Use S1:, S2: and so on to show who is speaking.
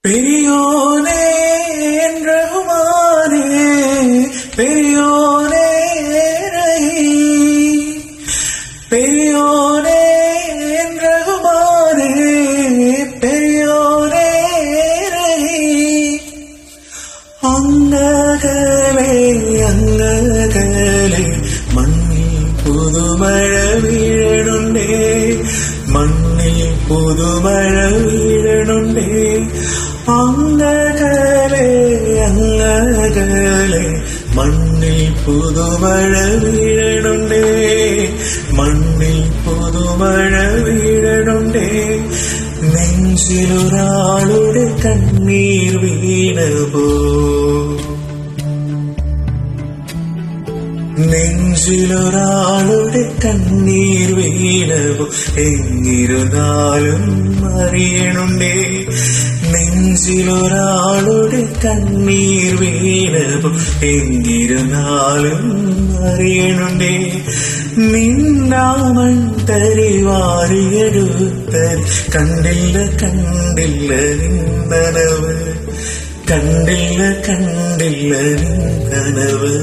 S1: பெரியோனே ரகுமானே பெரியோனே பெரியோனே ரகுமானே பெரியோனே അങ്ങകലെ അങ്ങകലെ മണ്ണിൽ പുതുമഴ വീഴണുണ്ടേ മണ്ണിൽ പുതുമഴ വീഴണുണ്ടേ അങ്ങകലെ അങ്ങകലെ മണ്ണിൽ പുതുമഴ വീഴണുണ്ടേ മണ്ണിൽ പുതുമഴ വീഴണുണ്ടേ നെഞ്ചിലൊരാളുടെ കണ്ണീർ വീണപോ നെഞ്ചിലൊരാളുടെ കണ്ണീർ വീണപോ എങ്ങിരുന്നാലും അറിയണുണ്ടേ നെഞ്ചിലൊരാളുടെ കണ്ണീർ വീണപോ എങ്ങിരുന്നാലും അറിയണുണ്ടേ നിന്നാമൺ തരിവാരിയെടുത്തത് കണ്ടില്ല കണ്ടില്ല നിന്നനവ് കണ്ടില്ല കണ്ടില്ല നിന്നനവ്